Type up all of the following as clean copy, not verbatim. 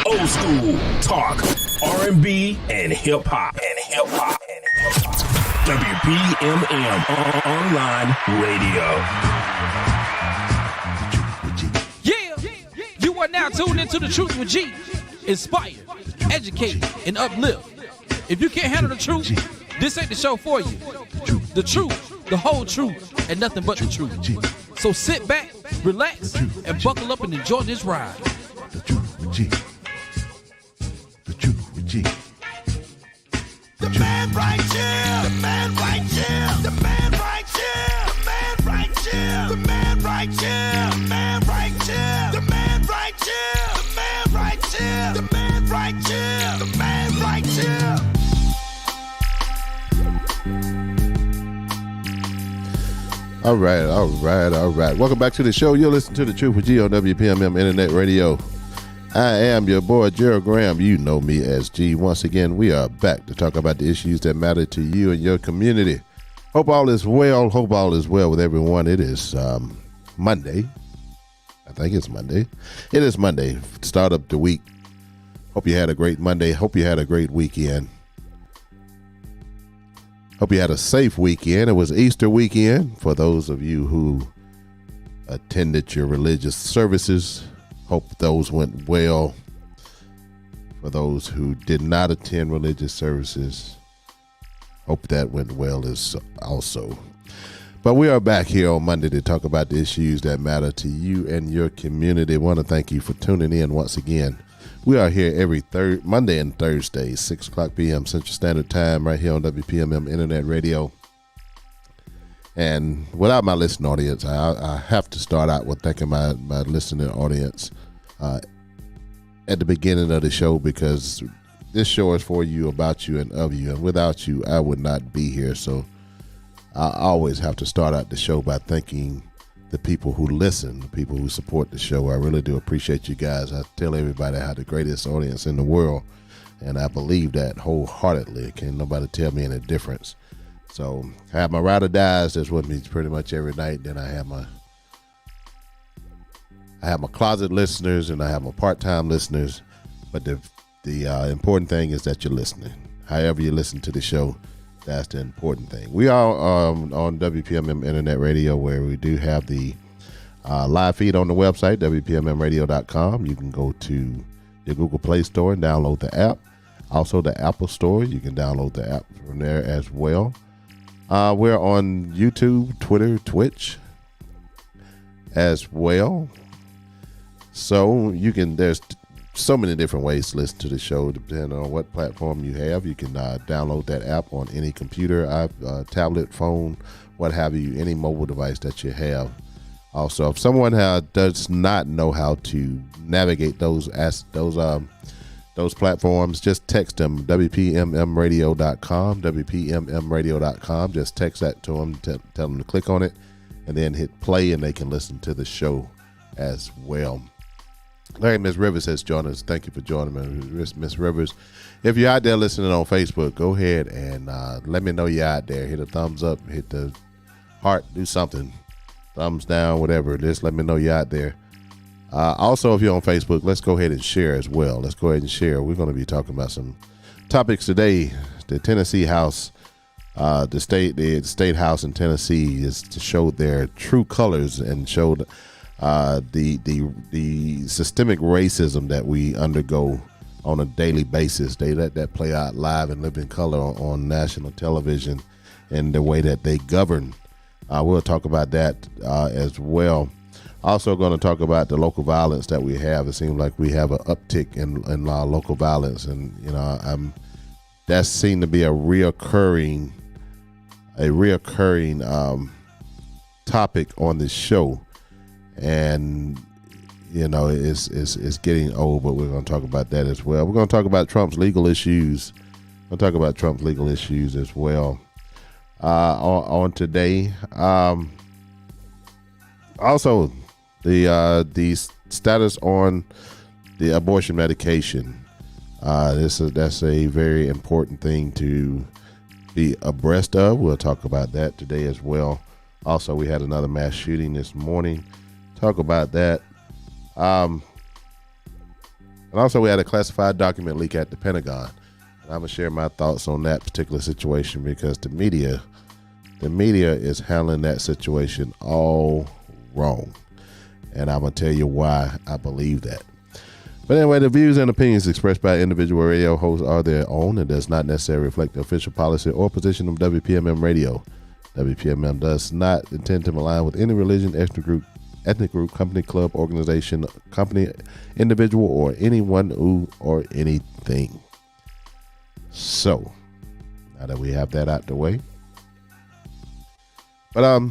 Old school talk, R&B, and hip hop. WPMM online radio. Yeah, you are now tuned into The Truth with G. Inspire, educate, and uplift. If you can't handle the truth, this ain't the show for you. The truth, the whole truth, and nothing but the truth. So sit back, relax, and buckle up and enjoy this ride. The Truth with G. The Truth with G. The man right here, the man right here, the man right here, the man right here, the man right here, the man right here, the man right here, the man right here, the man right here, the man right here. All right. Welcome back to the show. You're listening to The Truth with G on WPMM Internet Radio. I am your boy, Gerald Graham. You know me as G. Once again, we are back to talk about the issues that matter to you and your community. Hope all is well. Hope all is well with everyone. It is Monday. I think it's Monday. It is Monday. Start up the week. Hope you had a great Monday. Hope you had a great weekend. Hope you had a safe weekend. It was Easter weekend for those of you who attended your religious services. Hope those went well. For those who did not attend religious services, hope that went well as also. But we are back here on Monday to talk about the issues that matter to you and your community. I want to thank you for tuning in once again. We are here every Monday and Thursday, 6 o'clock p.m. Central Standard Time, right here on WPMM Internet Radio. And without my listening audience, I have to start out with thanking my listening audience at the beginning of the show, because this show is for you, about you, and of you. And without you, I would not be here. So I always have to start out the show by thanking the people who listen, the people who support the show. I really do appreciate you guys. I tell everybody I have the greatest audience in the world, and I believe that wholeheartedly. Can't nobody tell me any difference. So I have my ride or dies that's with me pretty much every night. Then I have my closet listeners, and I have my part-time listeners. But the important thing is that you're listening. However you listen to the show, that's the important thing. We are on WPMM Internet Radio, where we do have the live feed on the website, WPMMradio.com. You can go to your Google Play Store and download the app. Also, the Apple Store, you can download the app from there as well. We're on YouTube, Twitter, Twitch as well. So there's so many different ways to listen to the show, depending on what platform you have. You can download that app on any computer, tablet, phone, what have you, any mobile device that you have. Also, if someone does not know how to navigate those platforms, just text them, WPMMradio.com, WPMMradio.com. Just text that to them, tell them to click on it, and then hit play, and they can listen to the show as well. Larry, Miss Rivers has joined us. Thank you for joining me, Miss Rivers. If you're out there listening on Facebook, go ahead and let me know you're out there. Hit a thumbs up, hit the heart, do something. Thumbs down, whatever. Just let me know you're out there. Also, if you're on Facebook, let's go ahead and share as well. Let's go ahead and share. We're going to be talking about some topics today. The Tennessee House, the state house in Tennessee, is to show their true colors and show the systemic racism that we undergo on a daily basis. They let that play out live and live in color on national television, and the way that they govern. We'll talk about that as well. Also going to talk about the local violence that we have. It seems like we have an uptick in local violence, and that seemed to be a reoccurring topic on this show. And it's getting old, but we're going to talk about that as well. We're going to talk about Trump's legal issues. We'll talk about Trump's legal issues as well on today. Also, the status on the abortion medication. That's a very important thing to be abreast of. We'll talk about that today as well. Also, we had another mass shooting this morning. Talk about that. And also, we had a classified document leak at the Pentagon. And I'm going to share my thoughts on that particular situation because the media is handling that situation all wrong. And I'm going to tell you why I believe that. But anyway, the views and opinions expressed by individual radio hosts are their own and does not necessarily reflect the official policy or position of WPMM Radio. WPMM does not intend to align with any religion, ethnic group, company, club, organization, company, individual, or anyone who or anything. So, now that we have that out the way, but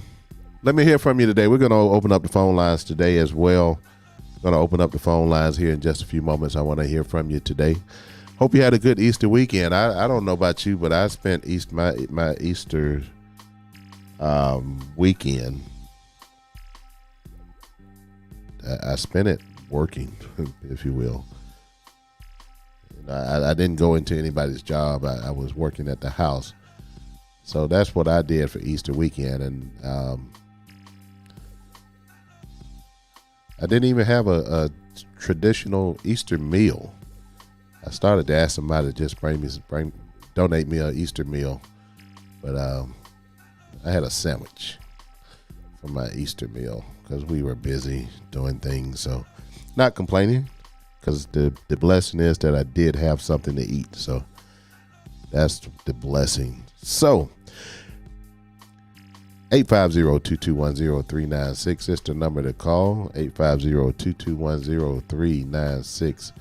let me hear from you today. We're going to open up the phone lines today as well. Going to open up the phone lines here in just a few moments. I want to hear from you today. Hope you had a good Easter weekend. I don't know about you, but I spent my Easter weekend. I spent it working, if you will. I didn't go into anybody's job. I was working at the house. So that's what I did for Easter weekend. And I didn't even have a traditional Easter meal. I started to ask somebody to just donate me an Easter meal. But I had a sandwich for my Easter meal because we were busy doing things. So not complaining because the blessing is that I did have something to eat. So that's the blessing. So 850-221-0396 is the number to call. 850-221-0396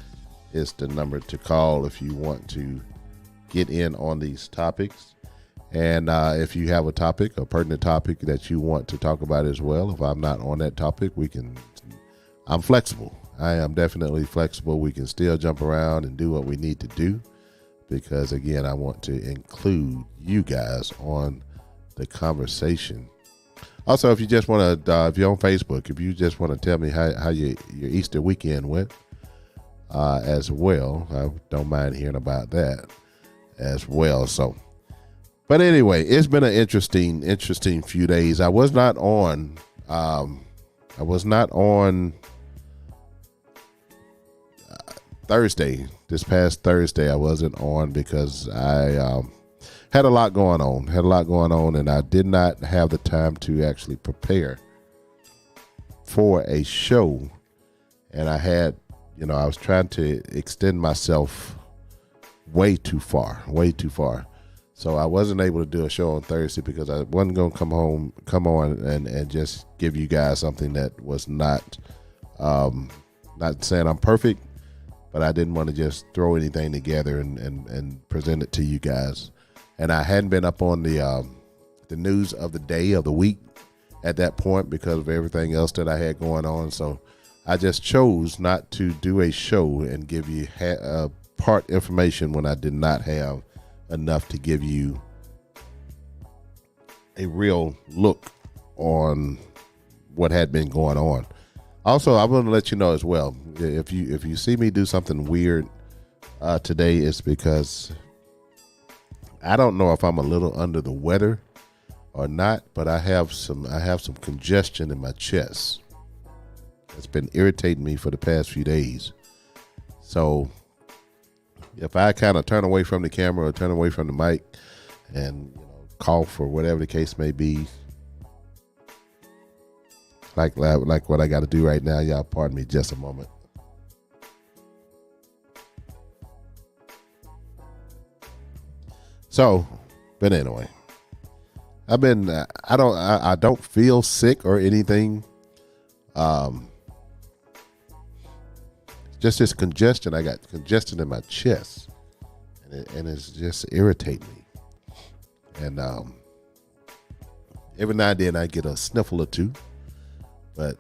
is the number to call if you want to get in on these topics. And if you have a topic, a pertinent topic that you want to talk about as well, if I'm not on that topic, I'm flexible. I am definitely flexible. We can still jump around and do what we need to do because, again, I want to include you guys on the conversation. Also, if you just want to, if you're on Facebook, if you just want to tell me how your Easter weekend went as well, I don't mind hearing about that as well. So, but anyway, it's been an interesting few days. I was not on Thursday. This past Thursday, I wasn't on because I had a lot going on, and I did not have the time to actually prepare for a show. And I had, I was trying to extend myself way too far. So I wasn't able to do a show on Thursday because I wasn't going to come on and just give you guys something that was not saying I'm perfect, but I didn't want to just throw anything together and present it to you guys. And I hadn't been up on the news of the day of the week at that point because of everything else that I had going on. So I just chose not to do a show and give you part information when I did not have enough to give you a real look on what had been going on. Also, I'm going to let you know as well, if you see me do something weird today, it's because I don't know if I'm a little under the weather or not, but I have some congestion in my chest. It's been irritating me for the past few days. So if I kind of turn away from the camera or turn away from the mic and cough or whatever the case may be, like what I got to do right now, y'all pardon me just a moment. So, but anyway, I don't feel sick or anything. Just this congestion. I got congestion in my chest, and it's just irritating me. And every now and then I get a sniffle or two, but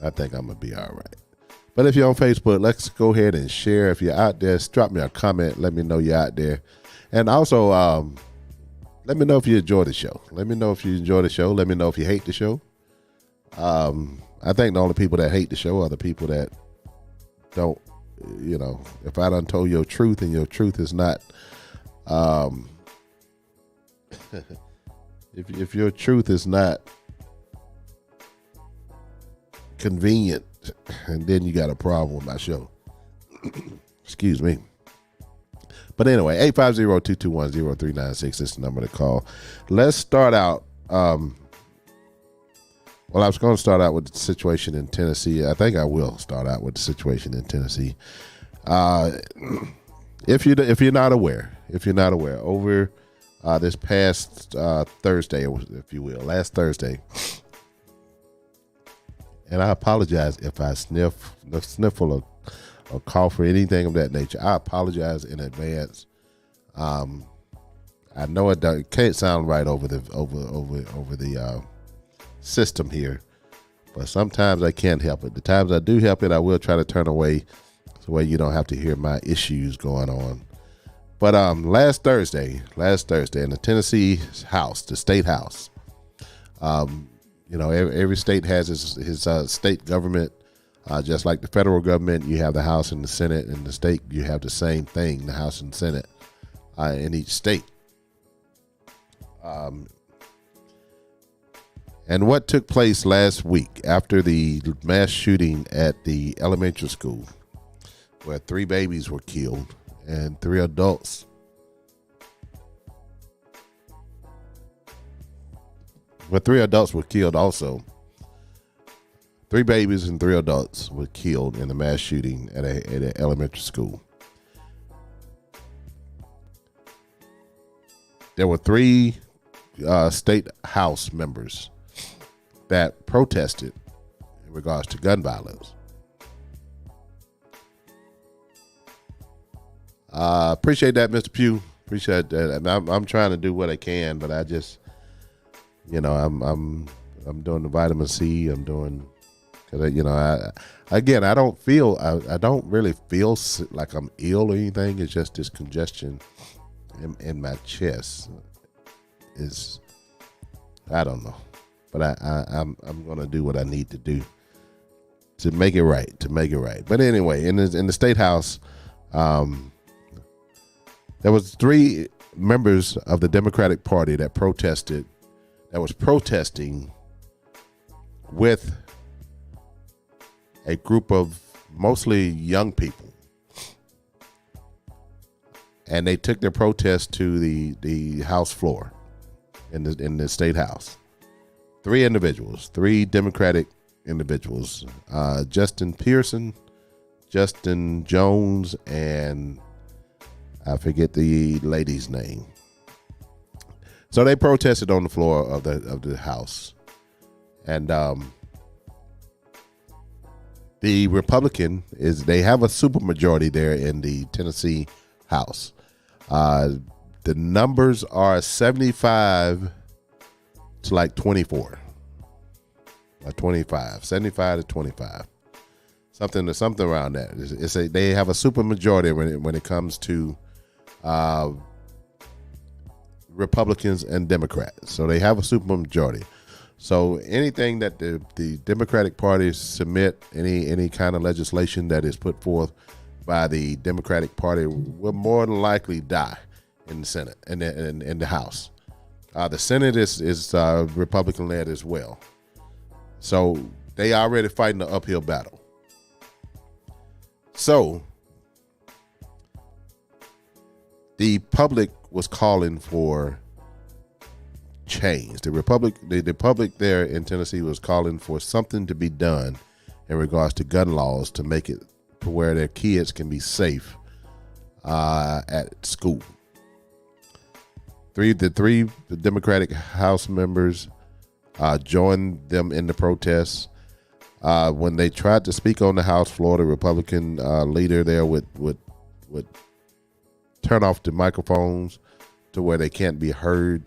I think I'm gonna be all right. But if you're on Facebook, let's go ahead and share. If you're out there, drop me a comment. Let me know you're out there. And also, let me know if you enjoy the show. Let me know if you enjoy the show. Let me know if you hate the show. I think the only people that hate the show are the people that don't, if I done told your truth and your truth is not, if your truth is not convenient, and then you got a problem with my show. Excuse me. But anyway, 850-221-0396 is the number to call. Let's start out. Well, I was going to start out with the situation in Tennessee. I think I will start out with the situation in Tennessee. If you're not aware, over this past Thursday, if you will, last Thursday, and I apologize if I sniffle or cough or anything of that nature. I apologize in advance. I know it can't sound right over the system here, but sometimes I can't help it. The times I do help it, I will try to turn away so where you don't have to hear my issues going on. But last Thursday in the Tennessee House, the state house, every state has his state government. Just like the federal government, you have the House and the Senate. In the state, you have the same thing, the House and Senate in each state. And what took place last week after the mass shooting at the elementary school, where 3 babies were killed and 3 adults were killed also. 3 babies and 3 adults were killed in the mass shooting at an elementary school. There were 3 state house members that protested in regards to gun violence. Appreciate that, Mr. Pugh. Appreciate that. And I'm trying to do what I can, but I just, I'm doing the vitamin C. I'm doing. I don't really feel like I'm ill or anything. It's just this congestion in my chest I don't know, but I'm going to do what I need to do to make it right, But anyway, in the state house, there was 3 members of the Democratic Party that was protesting with a group of mostly young people, and they took their protest to the House floor in the state house. 3 Democratic individuals, Justin Pearson, Justin Jones, and I forget the lady's name. So they protested on the floor of the House, and the Republican they have a supermajority there in the Tennessee House. The numbers are 75 to like 24, or 25, 75 to 25, something around that. They have a supermajority when it comes to Republicans and Democrats. So they have a supermajority. So anything that the Democratic Party submit, any kind of legislation that is put forth by the Democratic Party will more than likely die in the Senate and in the House. The Senate is Republican led as well. So they are already fighting an uphill battle. So the public was calling for change. The public there in Tennessee was calling for something to be done in regards to gun laws to make it to where their kids can be safe at school. The Democratic House members joined them in the protests. When they tried to speak on the House floor, the Republican leader there would turn off the microphones to where they can't be heard.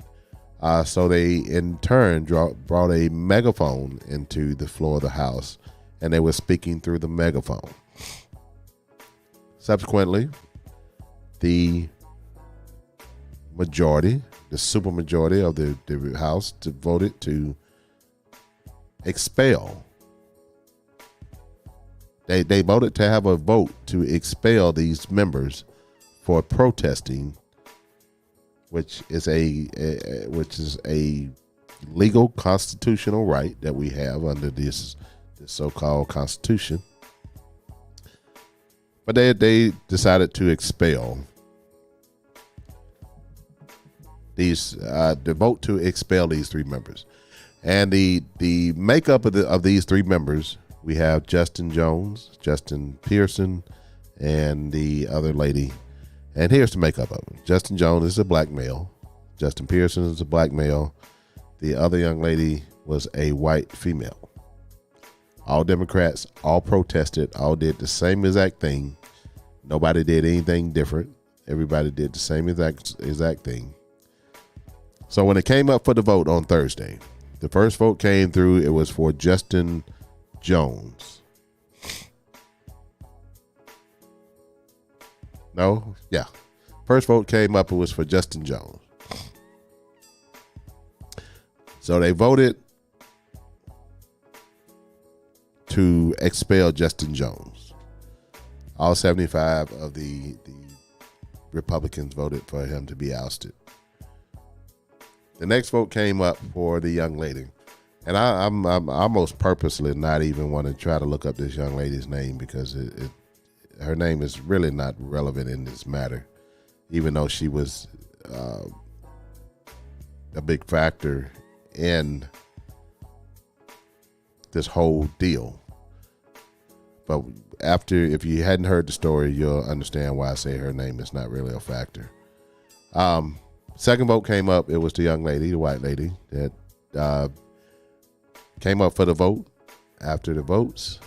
So they, in turn, brought a megaphone into the floor of the House, and they were speaking through the megaphone. Subsequently, the supermajority of the House voted to expel. They voted to have a vote to expel these members for protesting, which is a legal constitutional right that we have under this so-called Constitution. But they decided to expel the vote to expel these 3 members. And the makeup of these 3 members, we have Justin Jones, Justin Pearson, and the other lady. And here's the makeup of them. Justin Jones is a black male. Justin Pearson is a black male. The other young lady was a white female. All Democrats, all protested, all did the same exact thing. Nobody did anything different. Everybody did the same exact thing. So when it came up for the vote on Thursday, the first vote came through. It was for Justin Jones. No? Yeah. First vote came up. It was for Justin Jones. So they voted to expel Justin Jones. All 75 of the Republicans voted for him to be ousted. The next vote came up for the young lady. And I'm almost purposely not even want to try to look up this young lady's name because her name is really not relevant in this matter, even though she was a big factor in this whole deal. But if you hadn't heard the story, you'll understand why I say her name is not really a factor. Second vote came up. It was the young lady, the white lady, that came up for the vote. After the votes,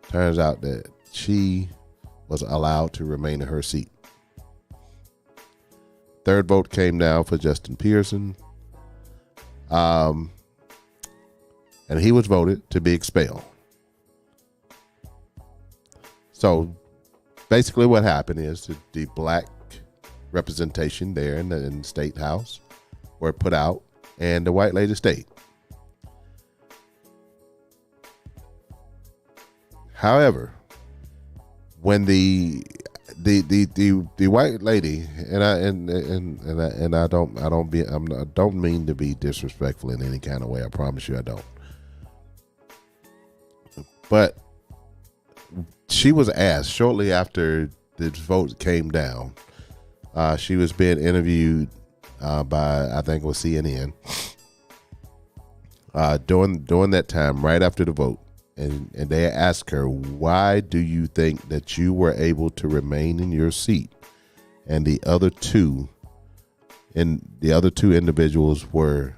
turns out that she was allowed to remain in her seat. Third vote came down for Justin Pearson. And he was voted to be expelled. So basically what happened is the black representation there in the state house were put out and the white lady stayed. However, when the white lady and I don't mean to be disrespectful in any kind of way. I promise you I don't. But she was asked shortly after the vote came down. She was being interviewed by, I think it was CNN, during that time, right after the vote. And they asked her, why do you think that you were able to remain in your seat and the other two individuals were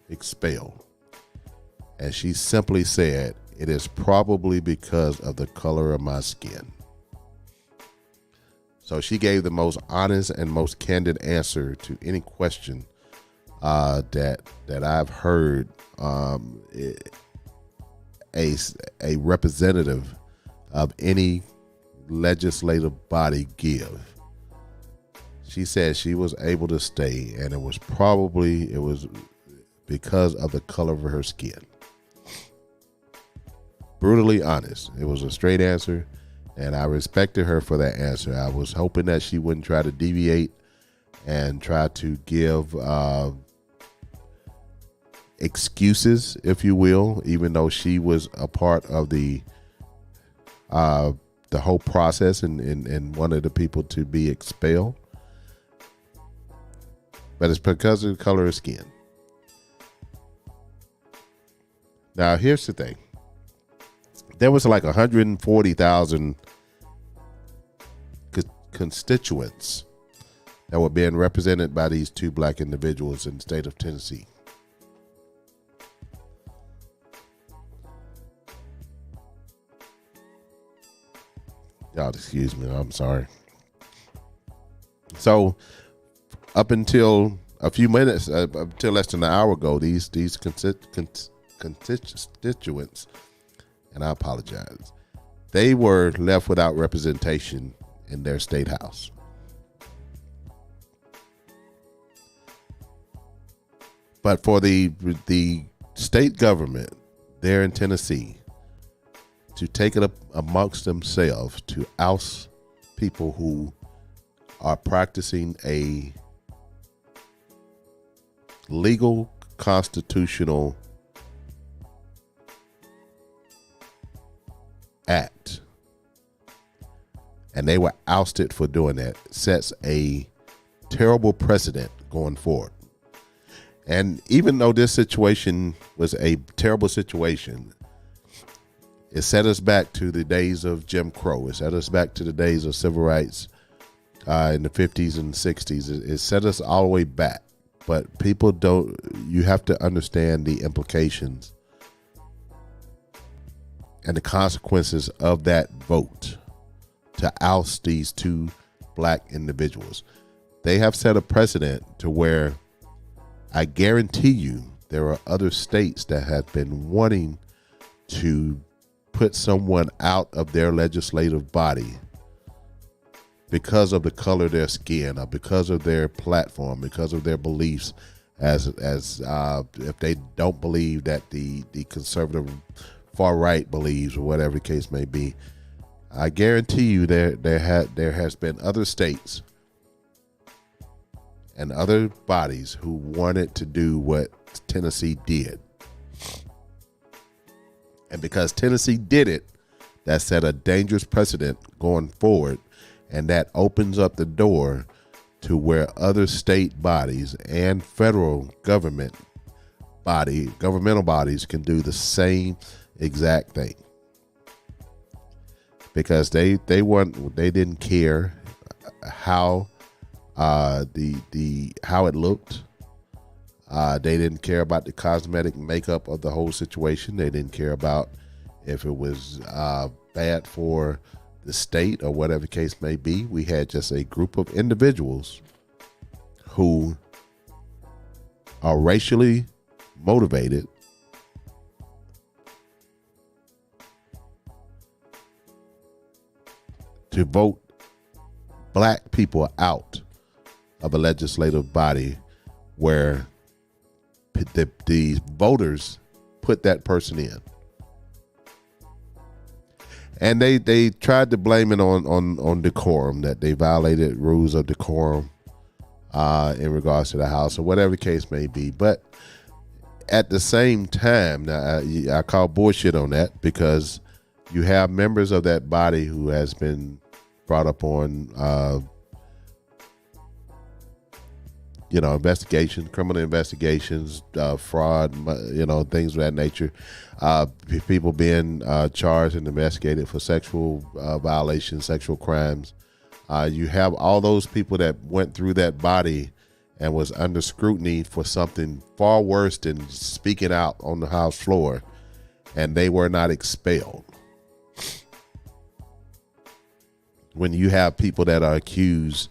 expelled? And she simply said, it is probably because of the color of my skin. So she gave the most honest and most candid answer to any question that I've heard a representative of any legislative body give. She said she was able to stay, and it was because of the color of her skin. Brutally honest. It was a straight answer, and I respected her for that answer. I was hoping that she wouldn't try to deviate and try to give excuses, if you will, even though she was a part of the whole process and one of the people to be expelled. But it's because of the color of skin. Now, here's the thing. There was like 140,000 constituents that were being represented by these two black individuals in the state of Tennessee. Y'all excuse me, I'm sorry. So up until a few minutes, until less than an hour ago, these constituents, and I apologize, they were left without representation in their state house. But for the state government there in Tennessee to take it up amongst themselves to oust people who are practicing a legal constitutional act and they were ousted for doing that, sets a terrible precedent going forward. And even though this situation was a terrible situation, it set us back to the days of Jim Crow. It set us back to the days of civil rights in the 50s and 60s. It set us all the way back. But people don't, you have to understand the implications and the consequences of that vote to oust these two black individuals. They have set a precedent to where I guarantee you there are other states that have been wanting to put someone out of their legislative body because of the color of their skin, or because of their platform, because of their beliefs, as if they don't believe that the conservative far right believes, or whatever the case may be. I guarantee you there has been other states and other bodies who wanted to do what Tennessee did. And because Tennessee did it, that set a dangerous precedent going forward, and that opens up the door to where other state bodies and federal governmental bodies can do the same exact thing. Because they didn't care how how it looked. They didn't care about the cosmetic makeup of the whole situation. They didn't care about if it was bad for the state or whatever the case may be. We had just a group of individuals who are racially motivated to vote black people out of a legislative body where the voters put that person in. And they tried to blame it on decorum, that they violated rules of decorum in regards to the House or whatever the case may be. But at the same time, now, I call bullshit on that, because you have members of that body who has been brought up on investigation, criminal investigations, fraud, things of that nature. People being charged and investigated for sexual violations, sexual crimes. You have all those people that went through that body and was under scrutiny for something far worse than speaking out on the House floor, and they were not expelled. When you have people that are accused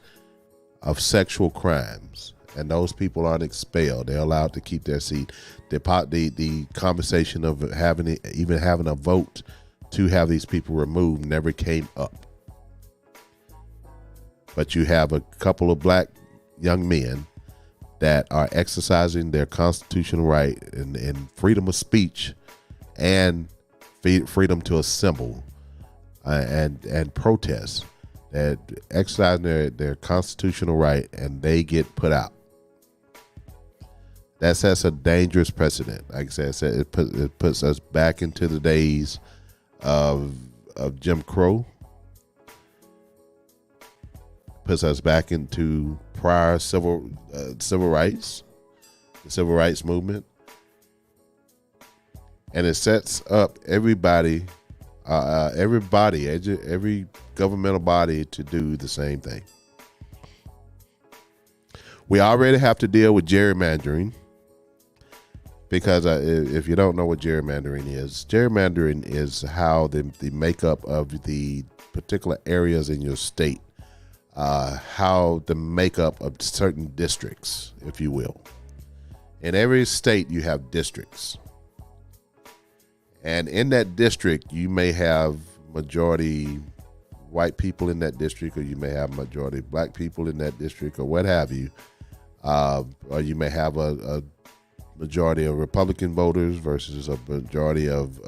of sexual crimes, and those people aren't expelled, they're allowed to keep their seat. The conversation of having a vote to have these people removed never came up. But you have a couple of black young men that are exercising their constitutional right and freedom of speech and freedom to assemble and protest, that exercising their constitutional right, and they get put out. That sets a dangerous precedent. Like I said, it puts us back into the days of Jim Crow. Puts us back into prior civil rights, the civil rights movement, and it sets up every governmental body to do the same thing. We already have to deal with gerrymandering, because if you don't know what gerrymandering is how the makeup of the particular areas in your state, how the makeup of certain districts, if you will. In every state, you have districts. And in that district, you may have majority white people in that district, or you may have majority black people in that district, or what have you. Or you may have a majority of Republican voters versus a majority of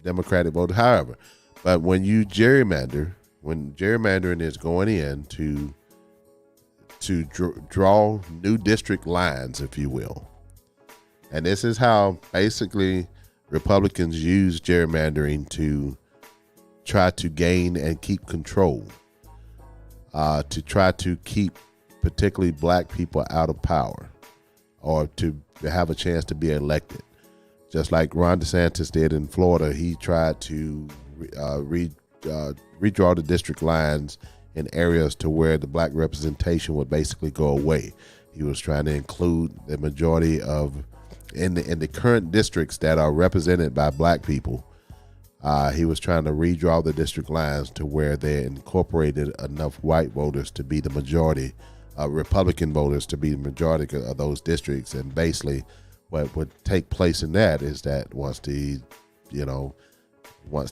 Democratic voters, however. But when gerrymandering is going in to draw new district lines, if you will. And this is how basically Republicans use gerrymandering to try to gain and keep control, to try to keep particularly black people out of power or to have a chance to be elected. Just like Ron DeSantis did in Florida, he tried to redraw the district lines in areas to where the black representation would basically go away. He was trying to include the majority of in the current districts that are represented by black people. He was trying to redraw the district lines to where they incorporated enough white voters to be the majority, Republican voters to be the majority of those districts. And basically what would take place in that is that once the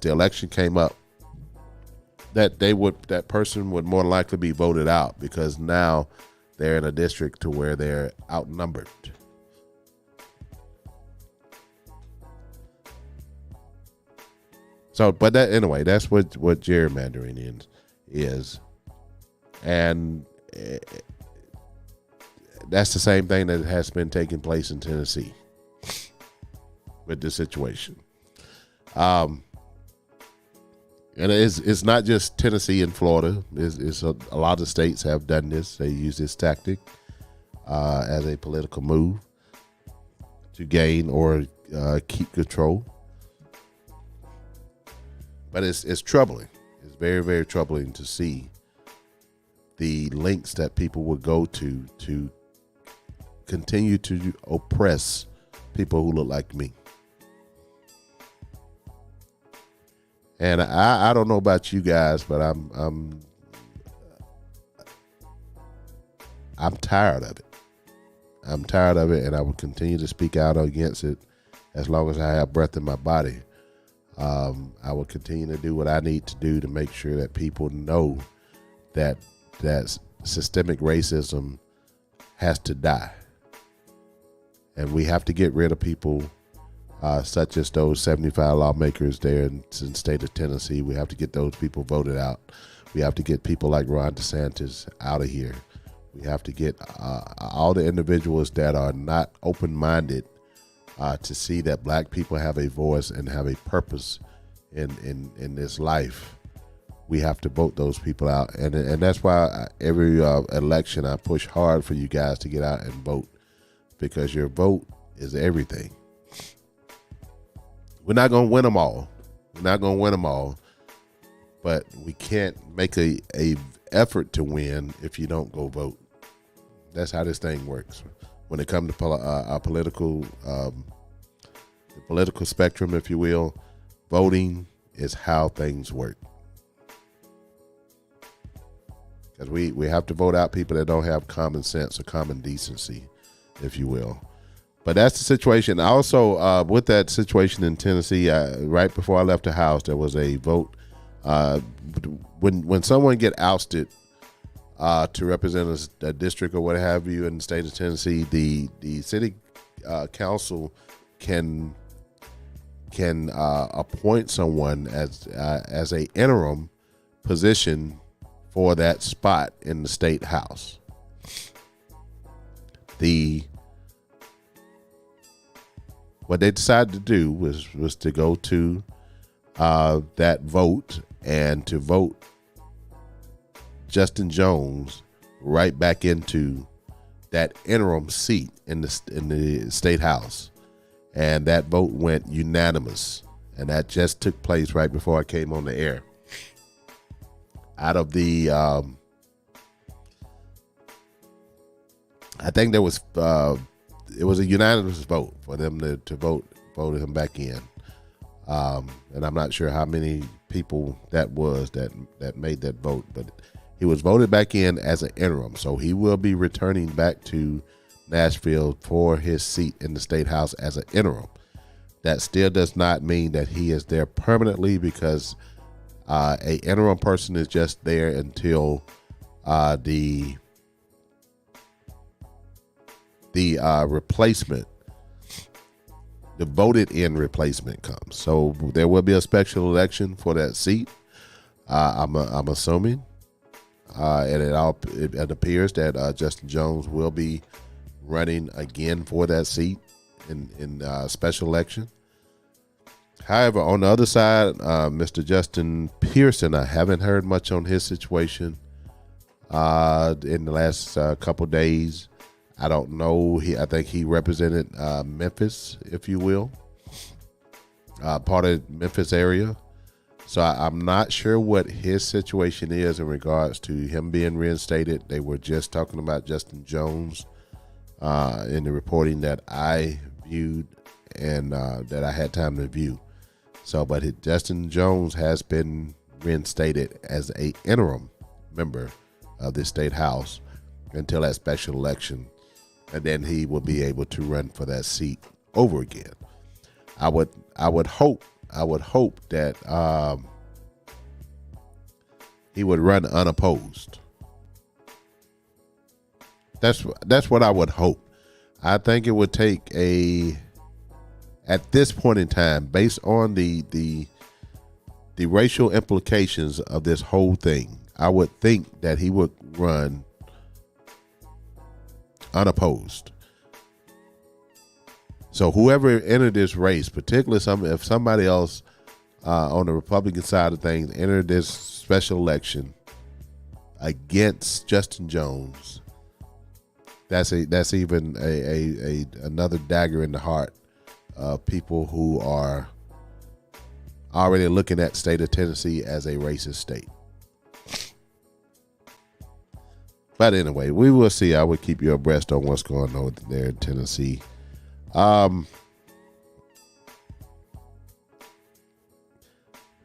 election came up, that person would more likely be voted out because now they're in a district to where they're outnumbered. So, but that anyway, that's what gerrymandering is, and that's the same thing that has been taking place in Tennessee with this situation. And it's not just Tennessee and Florida. It's a lot of states have done this. They use this tactic as a political move to gain or keep control. But it's troubling. It's very, very troubling to see the lengths that people would go to continue to oppress people who look like me. And I don't know about you guys, but I'm tired of it. I'm tired of it, and I will continue to speak out against it as long as I have breath in my body. I will continue to do what I need to do to make sure that people know that systemic racism has to die. And we have to get rid of people such as those 75 lawmakers there in the state of Tennessee. We have to get those people voted out. We have to get people like Ron DeSantis out of here. We have to get all the individuals that are not open-minded to see that black people have a voice and have a purpose in this life. We have to vote those people out, and that's why every election I push hard for you guys to get out and vote, because your vote is everything. We're not going to win them all. But we can't make a effort to win if you don't go vote. That's how this thing works. When it comes to our political, the political spectrum, if you will, voting is how things work. Because we have to vote out people that don't have common sense or common decency, if you will. But that's the situation. Also, with that situation in Tennessee, right before I left the house, there was a vote. When someone get ousted to represent a district or what have you in the state of Tennessee, the city council can appoint someone as a interim position for that spot in the state house. What they decided to do was to go to that vote and to vote Justin Jones right back into that interim seat in the state house. And that vote went unanimous. And that just took place right before I came on the air. Out of the, I think there was, it was a unanimous vote for them to vote him back in. And I'm not sure how many people that was that made that vote, but he was voted back in as an interim. So he will be returning back to Nashville for his seat in the state house as an interim. That still does not mean that he is there permanently, because a interim person is just there until the replacement, the voted in replacement comes. So there will be a special election for that seat. I'm assuming, and it appears that Justin Jones will be running again for that seat in special election. However, on the other side, Mr. Justin Pearson, I haven't heard much on his situation in the last couple days. I don't know. I think he represented Memphis, if you will, part of Memphis area. So I'm not sure what his situation is in regards to him being reinstated. They were just talking about Justin Jones in the reporting that I viewed and that I had time to view. So, but Justin Jones has been reinstated as a interim member of the state house until that special election, and then he will be able to run for that seat over again. I would hope that he would run unopposed. That's what I would hope. I think it would take at this point in time, based on the racial implications of this whole thing, I would think that he would run unopposed. So whoever entered this race, particularly if somebody else on the Republican side of things entered this special election against Justin Jones, that's even another dagger in the heart of people who are already looking at the state of Tennessee as a racist state. But anyway, we will see. I will keep you abreast on what's going on there in Tennessee.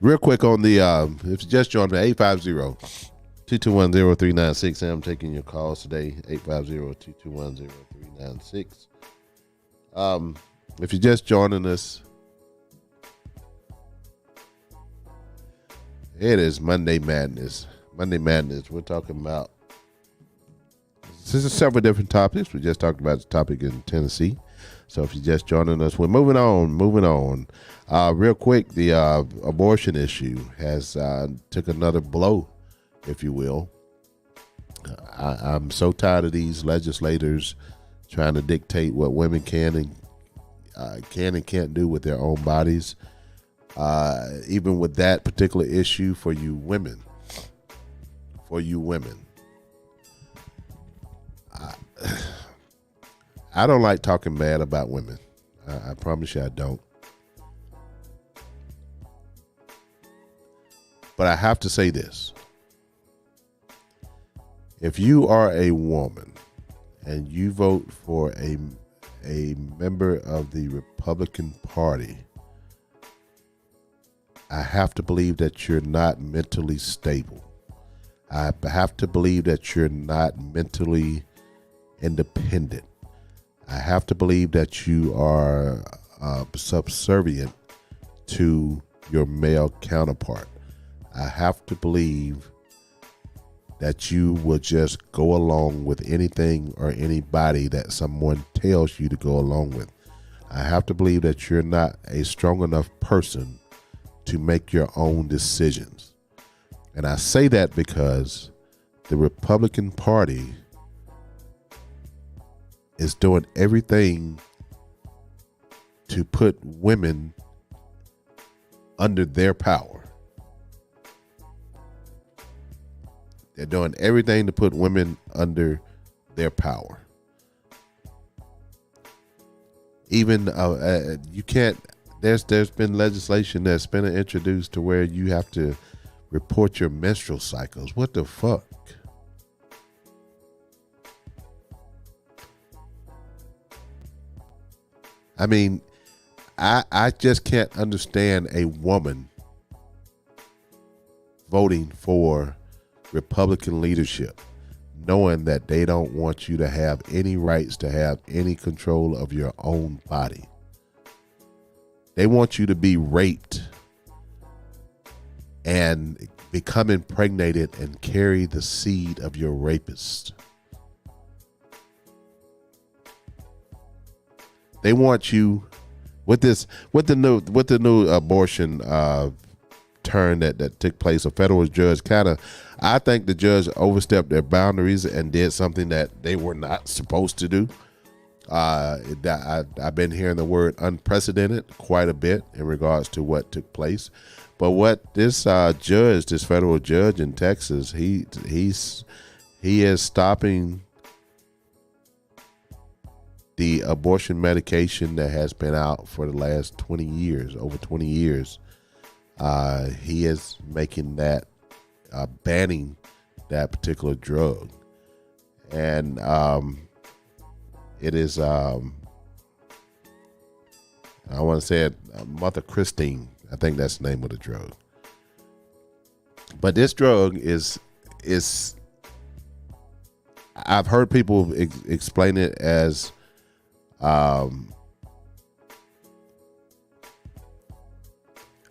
Real quick on the if you just joined me, 850-221-0396. I'm taking your calls today, 850-221-0396. If you're just joining us, it is Monday Madness. We're talking about, this is several different topics. We just talked about the topic in Tennessee. So if you're just joining us, we're moving on. Real quick, the abortion issue has took another blow, if you will. I'm so tired of these legislators trying to dictate what women can and can't do with their own bodies. Even with that particular issue for you women. I don't like talking bad about women. I promise you I don't. But I have to say this. If you are a woman and you vote for a member of the Republican Party, I have to believe that you're not mentally stable. I have to believe that you're not mentally independent. I have to believe that you are subservient to your male counterpart. I have to believe that you will just go along with anything or anybody that someone tells you to go along with. I have to believe that you're not a strong enough person to make your own decisions. And I say that because the Republican Party is doing everything to put women under their power. They're doing everything to put women under their power. Even you can't. There's been legislation that's been introduced to where you have to report your menstrual cycles. What the fuck? I mean, I just can't understand a woman voting for Republican leadership, knowing that they don't want you to have any rights to have any control of your own body. They want you to be raped and become impregnated and carry the seed of your rapist. They want you with the new abortion turn that took place. A federal judge I think the judge overstepped their boundaries and did something that they were not supposed to do. I've been hearing the word unprecedented quite a bit in regards to what took place. But what this judge, this federal judge in Texas, he is stopping the abortion medication that has been out for the last 20 years, over 20 years. He is making that, banning that particular drug. And it is, I want to say it, Mother Christine. I think that's the name of the drug. But this drug is I've heard people explain it as, I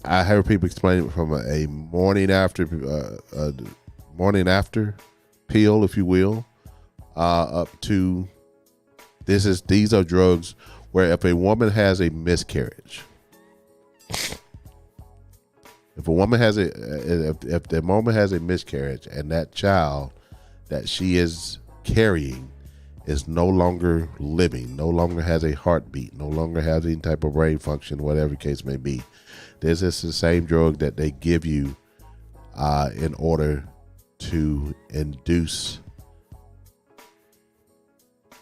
heard people explain it from a morning after pill, if you will, up to these are drugs where if a woman has a miscarriage, if the woman has a miscarriage and that child that she is carrying is no longer living, no longer has a heartbeat, no longer has any type of brain function, whatever the case may be, this is the same drug that they give you in order to induce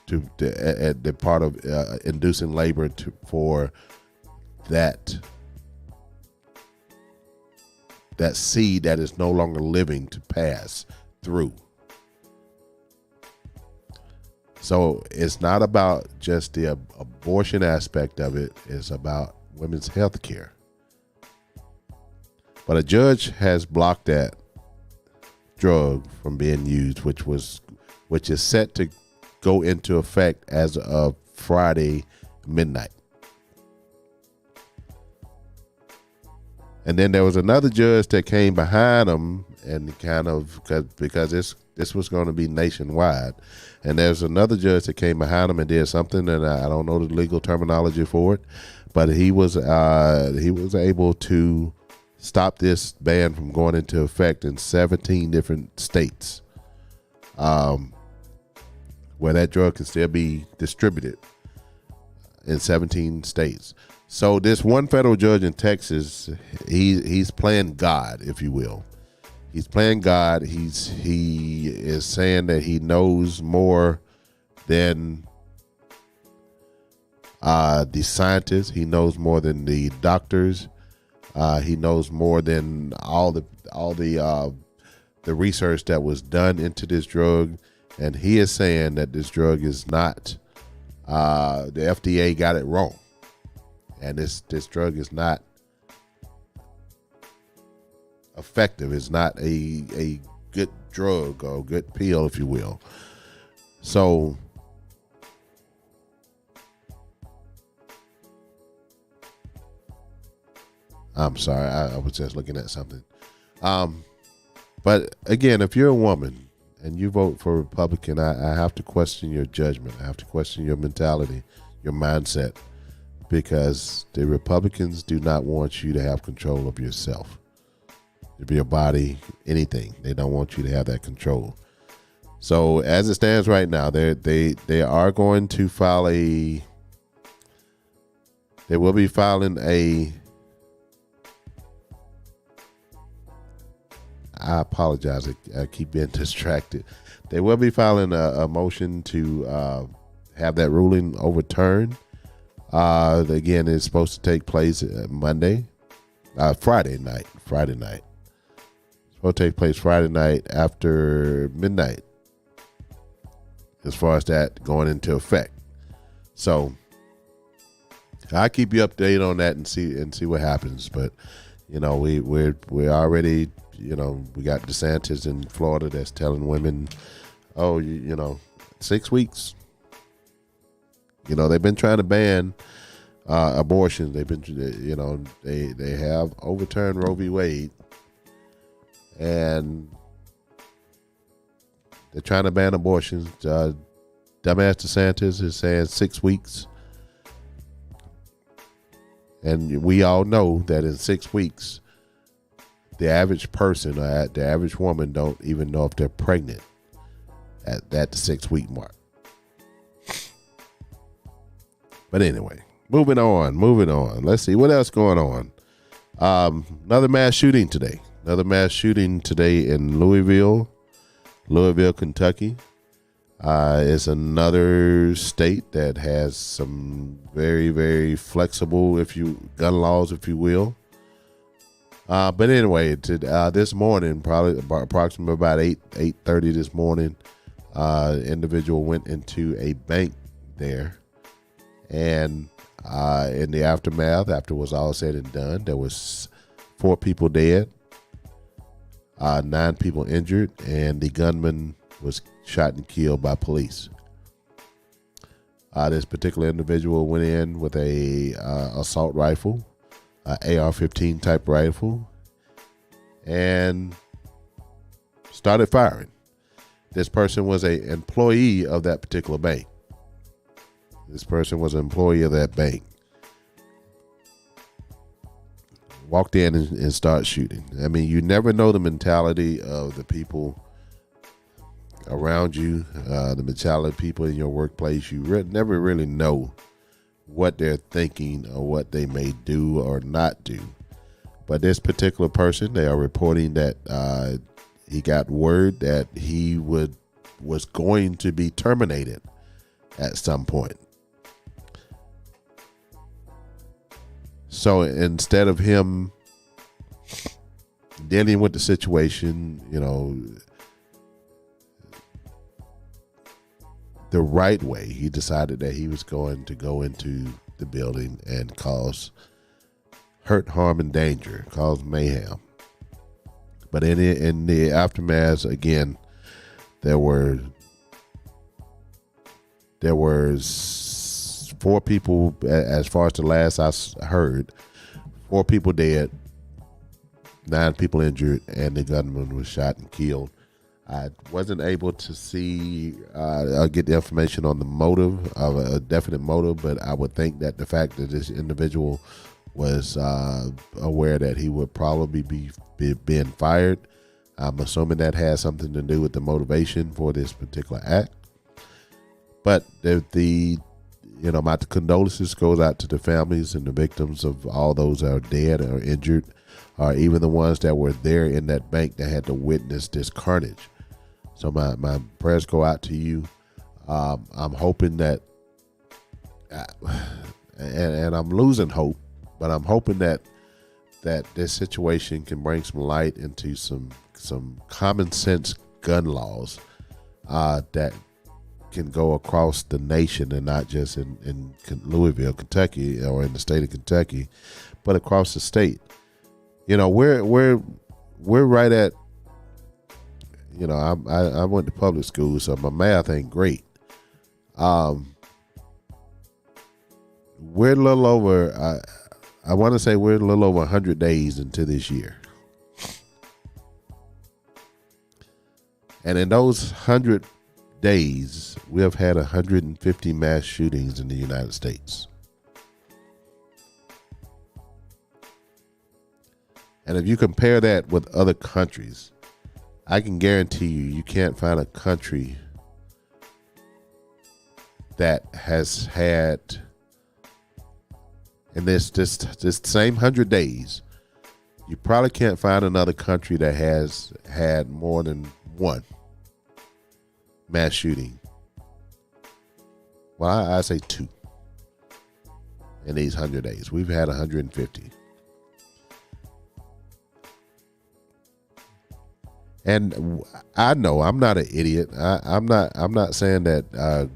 the part of inducing labor for that seed that is no longer living to pass through. So it's not about just the abortion aspect of it. It's about women's health care. But a judge has blocked that drug from being used, which is set to go into effect as of Friday midnight. And then there was another judge that came behind him and kind of, because this was going to be nationwide. And there's another judge that came behind him and did something, and I don't know the legal terminology for it, but he was able to stop this ban from going into effect in 17 different states, where that drug can still be distributed in 17 states. So this one federal judge in Texas, he's playing God, if you will. He's playing God. He is saying that he knows more than the scientists. He knows more than the doctors. He knows more than all the research that was done into this drug. And he is saying that this drug is not, the FDA got it wrong. And this drug is not effective. It's not a good drug or good pill, if you will. So I'm sorry, I was just looking at something. But again, if you're a woman and you vote for Republican, I have to question your judgment. I have to question your mentality, your mindset, because the Republicans do not want you to have control of yourself, of your body, anything. They don't want you to have that control. So as it stands right now, they are going to file they will be filing I apologize. I keep being distracted. They will be filing a motion to have that ruling overturned. Again, it's supposed to take place Friday night. It's supposed to take place Friday night after midnight, as far as that going into effect. So I'll keep you updated on that and see what happens. But we're already, we got DeSantis in Florida that's telling women, 6 weeks. They've been trying to ban abortion. They've been, they have overturned Roe v. Wade, and they're trying to ban abortions. Dumbass DeSantis is saying 6 weeks. And we all know that in 6 weeks, the average person or the average woman don't even know if they're pregnant at the 6 week mark. But anyway, moving on. Let's see what else going on. Another mass shooting today. In Louisville, Kentucky. It's another state that has some very, very flexible, gun laws, if you will. But anyway, this morning, probably approximately about 8:30 this morning, individual went into a bank there, and in the aftermath, after it was all said and done, there was 4 people dead, 9 people injured, and the gunman was shot and killed by police. This particular individual went in with a assault rifle, AR-15 type rifle, and started firing. This person was an employee of that particular bank. Walked in and started shooting. I mean, you never know the mentality of the people around you, the mentality of people in your workplace. You never really know what they're thinking or what they may do or not do. But this particular person, they are reporting that he got word that he was going to be terminated at some point. So instead of him dealing with the situation, the right way, he decided that he was going to go into the building and cause hurt, harm, and danger, cause mayhem. But in the aftermath, again, there were 4 people, as far as the last I heard, 4 people dead, 9 people injured, and the gunman was shot and killed. I wasn't able to see, get the information on the motive, of a definite motive, but I would think that the fact that this individual was aware that he would probably be being fired, I'm assuming that has something to do with the motivation for this particular act. But my condolences goes out to the families and the victims of all those that are dead or injured, or even the ones that were there in that bank that had to witness this carnage. So my prayers go out to you. I'm hoping that, and I'm losing hope, but I'm hoping that this situation can bring some light into some common sense gun laws that can go across the nation, and not just in Louisville, Kentucky, or in the state of Kentucky, but across the state. We're right at, I went to public school, so my math ain't great. We're a little over, I want to say we're a little over 100 days into this year. And in those 100 days, we have had 150 mass shootings in the United States. And if you compare that with other countries, I can guarantee you can't find a country that has had, in this same 100 days, you probably can't find another country that has had more than one mass shooting. Well, I say 2 in these 100 days. We've had 150. And I know I'm not an idiot. I'm not saying that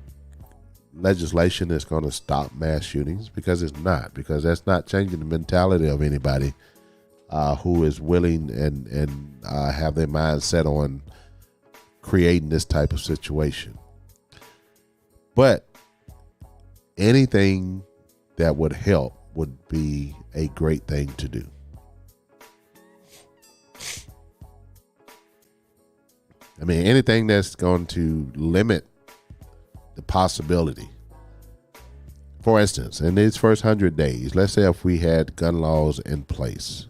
legislation is going to stop mass shootings, because it's not, because that's not changing the mentality of anybody who is willing and have their mind set on creating this type of situation. But anything that would help would be a great thing to do. I mean, anything that's going to limit the possibility. For instance, in these first 100 days, let's say if we had gun laws in place,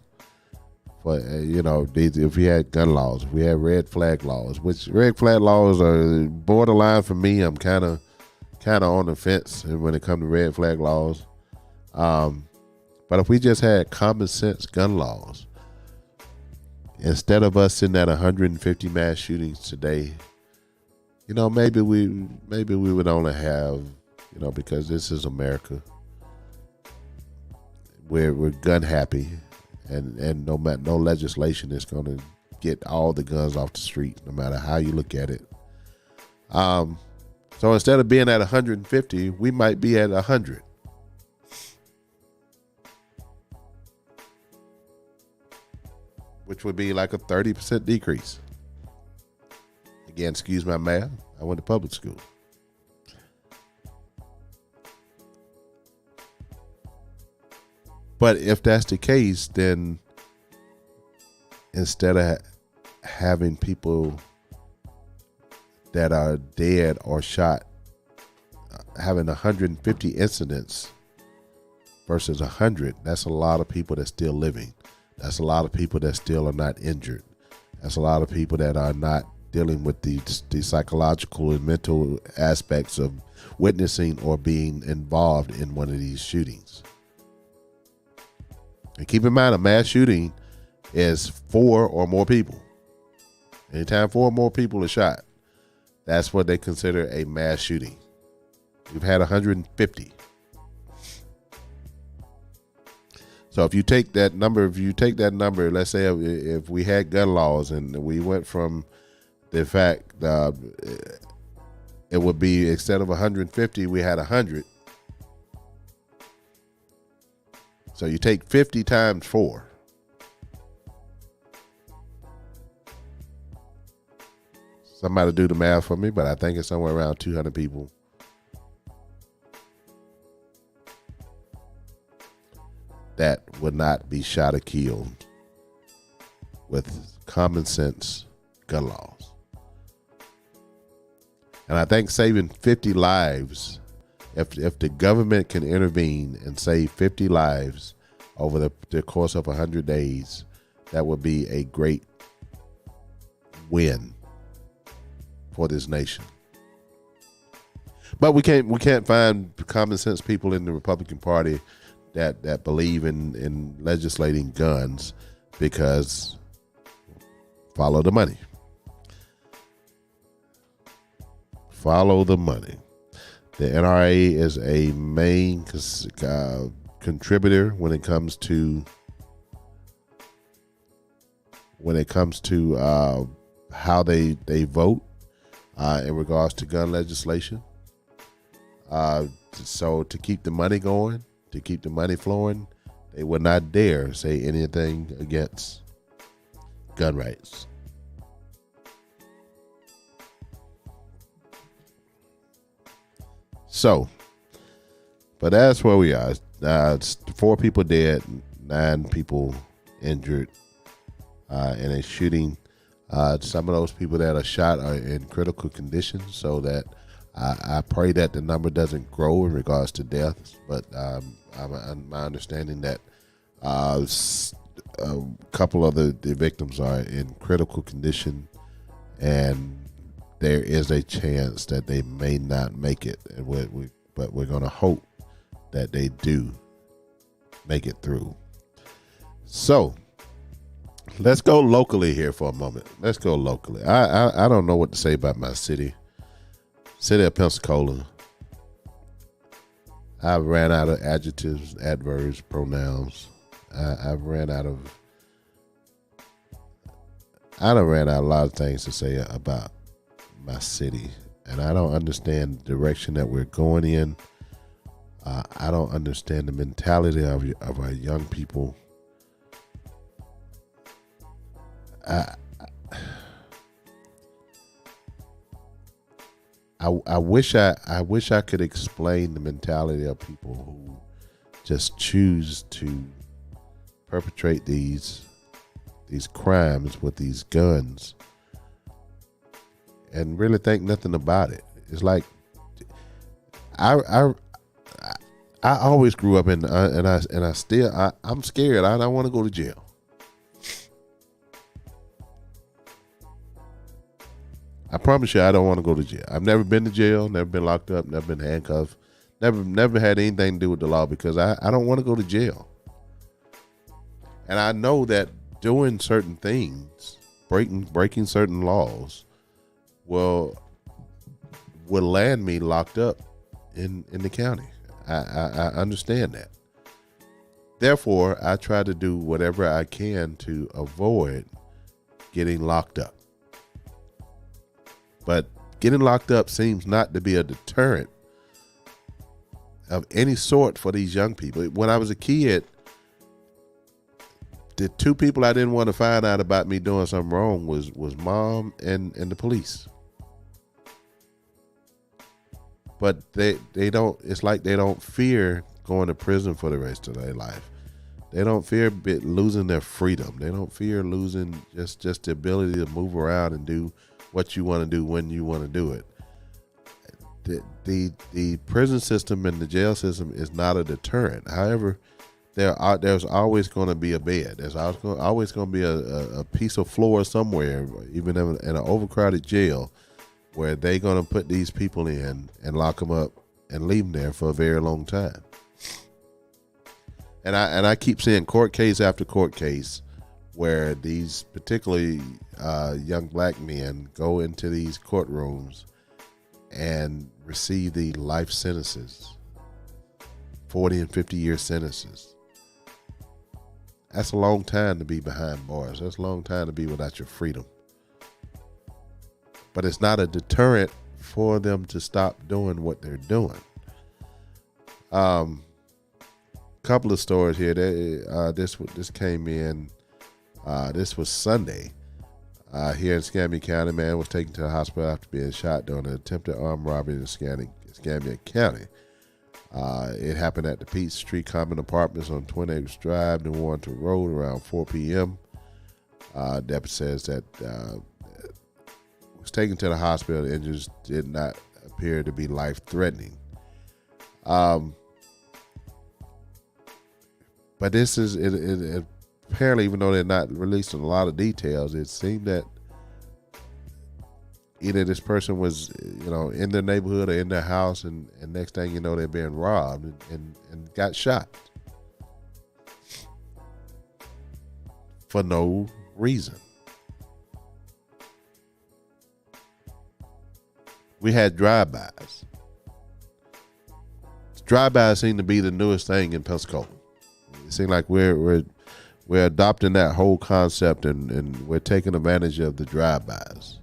if we had gun laws, if we had red flag laws, which red flag laws are borderline for me. I'm kind of kind of on the fence when it comes to red flag laws. But if we just had common sense gun laws, instead of us sitting at 150 mass shootings today, maybe we would only have, because this is America, we're gun happy, and no legislation is going to get all the guns off the street, no matter how you look at it. So instead of being at 150, we might be at 100. Which would be like a 30% decrease. Again, excuse my math. I went to public school. But if that's the case, then instead of having people that are dead or shot, having 150 incidents versus 100, that's a lot of people that's still living. That's a lot of people that still are not injured. That's a lot of people that are not dealing with the psychological and mental aspects of witnessing or being involved in one of these shootings. And keep in mind, a mass shooting is 4 or more people. Anytime 4 or more people are shot, that's what they consider a mass shooting. We've had 150. So if you take that number, let's say if we had gun laws and we went from the fact it would be, instead of 150, we had 100. So you take 50 times 4. Somebody do the math for me, but I think it's somewhere around 200 people. That would not be shot or killed with common sense gun laws. And I think saving 50 lives, if the government can intervene and save 50 lives over the course of 100 days, that would be a great win for this nation. But we can't find common sense people in the Republican Party that believe in legislating guns, because follow the money. Follow the money. The NRA is a main contributor when it comes to how they vote in regards to gun legislation. So to keep the money going, to keep the money flowing, they would not dare say anything against gun rights. So, but that's where we are. It's 4 people dead, 9 people injured in a shooting. Some of those people that are shot are in critical condition, so that I pray that the number doesn't grow in regards to deaths. But my understanding that a couple of the victims are in critical condition, and there is a chance that they may not make it. But we're going to hope that they do make it through. So let's go locally here for a moment. Let's go locally. I don't know what to say about my city of Pensacola. I've ran out of adjectives, adverbs, pronouns. I ran out a lot of things to say about my city, and I don't understand the direction that we're going in. I don't understand the mentality of our young people. I wish I could explain the mentality of people who just choose to perpetrate these crimes with these guns and really think nothing about it. It's like I always grew up in I'm scared. I don't want to go to jail. I promise you, I don't want to go to jail. I've never been to jail, never been locked up, never been handcuffed, never had anything to do with the law because I don't want to go to jail. And I know that doing certain things, breaking certain laws, will land me locked up in the county. I understand that. Therefore, I try to do whatever I can to avoid getting locked up. But getting locked up seems not to be a deterrent of any sort for these young people. When I was a kid, the two people I didn't want to find out about me doing something wrong was mom and the police. But they don't, it's like they don't fear going to prison for the rest of their life. They don't fear losing their freedom. They don't fear losing just the ability to move around and do what you want to do when you want to do it. The prison system and the jail system is not a deterrent. However, there's always going to be a bed. There's always going to be a piece of floor somewhere, even in an overcrowded jail, where they're going to put these people in and lock them up and leave them there for a very long time. And I keep seeing court case after court case where these particularly young black men go into these courtrooms and receive the life sentences, 40 and 50-year sentences. That's a long time to be behind bars. That's a long time to be without your freedom. But it's not a deterrent for them to stop doing what they're doing. Couple of stories here. This came in. This was Sunday. Here in Escambia County, man was taken to the hospital after being shot during an attempted armed robbery in Escambia County. It happened at the Peachtree Common Apartments on Twin Acres Drive, New Warrenton Road, around 4 p.m. Deputy says that was taken to the hospital. The injuries did not appear to be life-threatening. But this is it apparently, even though they're not releasing a lot of details, it seemed that either this person was, in their neighborhood or in their house, and next thing you know, they're being robbed and got shot for no reason. We had drive-bys. Drive-bys seem to be the newest thing in Pensacola. It seems like we're adopting that whole concept and we're taking advantage of the drive-bys.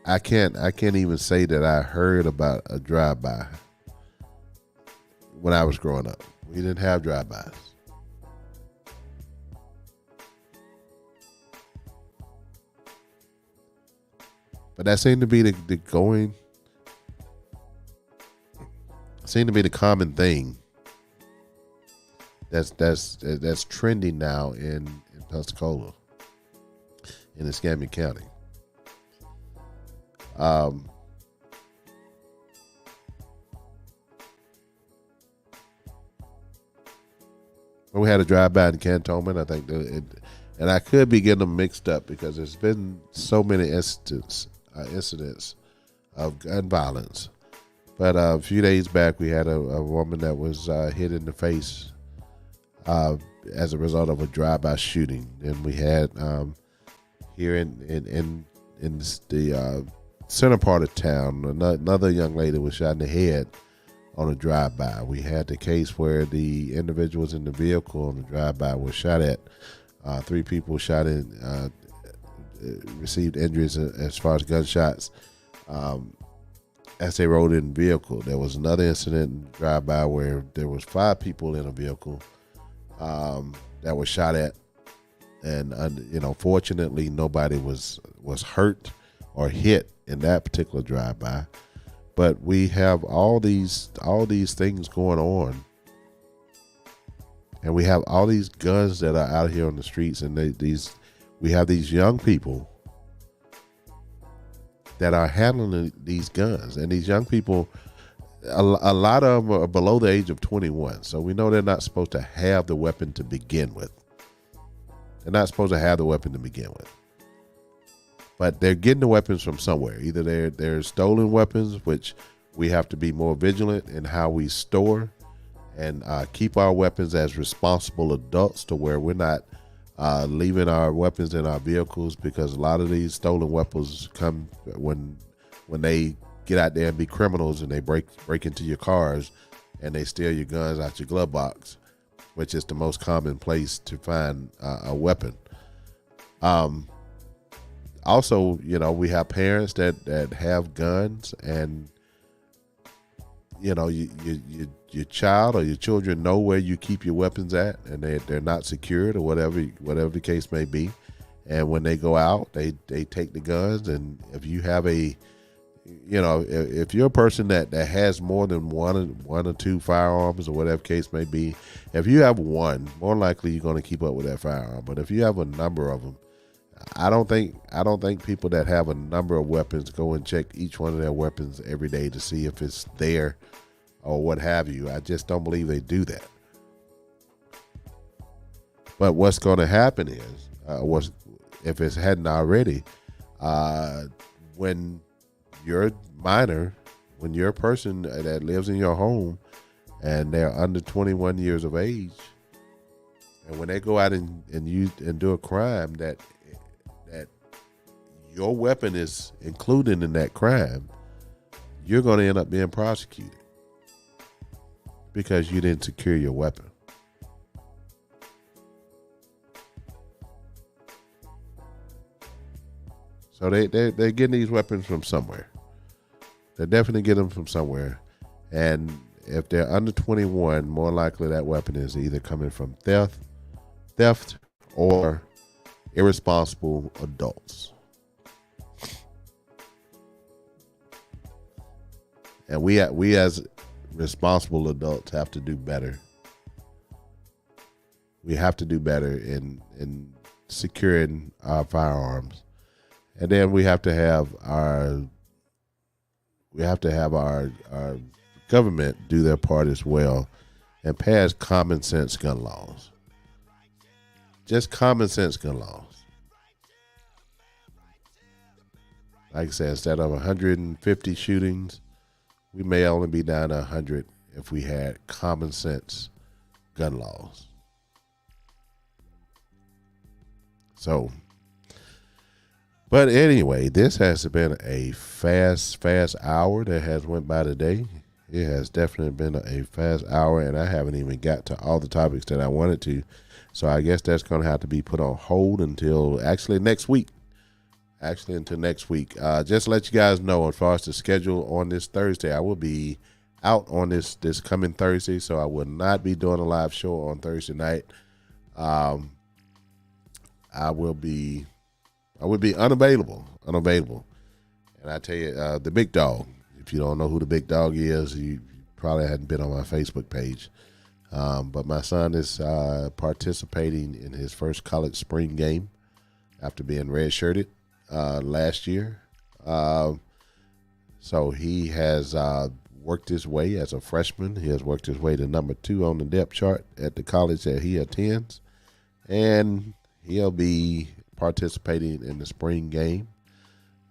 I can't even say that I heard about a drive-by when I was growing up. We didn't have drive-bys. But that seemed to be the common thing that's trending now in Pensacola, in Escambia County. We had a drive-by in Cantonment. I think and I could be getting them mixed up because there's been so many incidents of gun violence. But a few days back, we had a woman that was hit in the face as a result of a drive-by shooting. And we had here in the center part of town, another young lady was shot in the head on a drive-by. We had the case where the individuals in the vehicle on the drive-by were shot at. 3 people shot in, received injuries as far as gunshots as they rode in the vehicle. There was another incident in the drive-by where there was 5 people in a vehicle that were shot at, and fortunately nobody was hurt or hit in that particular drive-by. But we have all these things going on, and we have all these guns that are out here on the streets, and we have these young people that are handling these guns, and these young people, a lot of them are below the age of 21. So we know they're not supposed to have the weapon to begin with. They're not supposed to have the weapon to begin with. but they're getting the weapons from somewhere. Either they're stolen weapons, which we have to be more vigilant in how we store and keep our weapons as responsible adults, to where we're not leaving our weapons in our vehicles, because a lot of these stolen weapons come when they get out there and be criminals, and they break into your cars and they steal your guns out your glove box, which is the most common place to find a weapon. Also, we have parents that have guns, and your child or your children know where you keep your weapons at, and they're not secured, or whatever the case may be. And when they go out, they take the guns. And if you have if you're a person that has more than one or two firearms, or whatever case may be, if you have one, more likely you're going to keep up with that firearm. But if you have a number of them, I don't think people that have a number of weapons go and check each one of their weapons every day to see if it's there or what have you. I just don't believe they do that. But what's going to happen is, if it hadn't already, when you're minor, when you're a person that lives in your home and they're under 21 years of age, and when they go out and do a crime, that your weapon is included in that crime, you're going to end up being prosecuted because you didn't secure your weapon. So they're getting these weapons from somewhere. They're definitely getting them from somewhere. And if they're under 21, more likely that weapon is either coming from theft or irresponsible adults. And we as responsible adults have to do better. We have to do better in securing our firearms. And then we have to have our government do their part as well and pass common sense gun laws. Just common sense gun laws. Like I said, instead of 150 shootings, we may only be down to 100 if we had common sense gun laws. So, but anyway, this has been a fast hour that has went by today. It has definitely been a fast hour, and I haven't even got to all the topics that I wanted to. So I guess that's going to have to be put on hold until next week. Until next week. Just to let you guys know, as far as the schedule on this Thursday, I will be out on this coming Thursday, so I will not be doing a live show on Thursday night. I will be unavailable. And I tell you, the big dog, if you don't know who the big dog is, you probably hadn't been on my Facebook page. But my son is participating in his first college spring game after being redshirted last year. So he has worked his way as a freshman. He has worked his way to number 2 on the depth chart at the college that he attends. And he'll be participating in the spring game.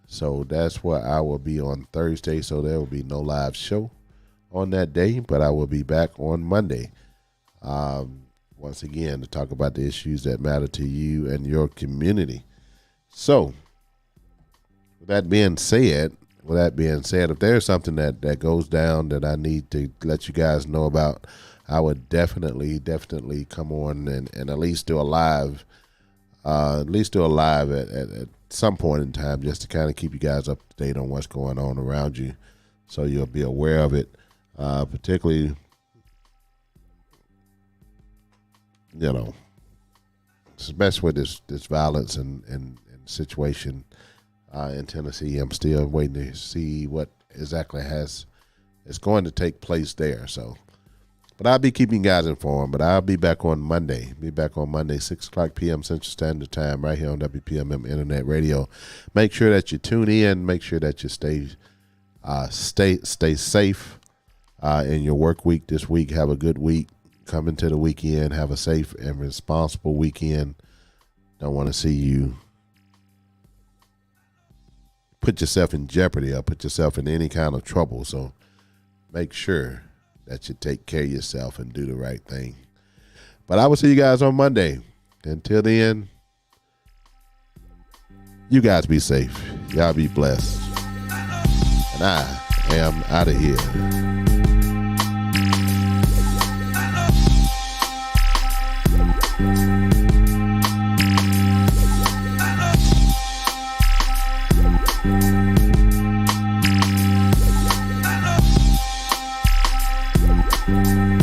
So that's where I will be on Thursday. So there will be no live show on that day, but I will be back on Monday. Once again, to talk about the issues that matter to you and your community. So with that being said, if there's something that goes down that I need to let you guys know about, I would definitely come on and at least do a live, at some point in time, just to kind of keep you guys up to date on what's going on around you, so you'll be aware of it. Particularly, especially with this violence and situation in Tennessee. I'm still waiting to see what exactly is going to take place there. So, but I'll be keeping you guys informed. But I'll be back on Monday. 6 o'clock p.m. Central Standard Time, right here on WPMM Internet Radio. Make sure that you tune in. Make sure that you stay safe in your work week this week. Have a good week. Come into the weekend. Have a safe and responsible weekend. Don't want to see you put yourself in jeopardy or put yourself in any kind of trouble. So make sure that you take care of yourself and do the right thing. But I will see you guys on Monday. Until then, you guys be safe. Y'all be blessed. And I am out of here. Thank you.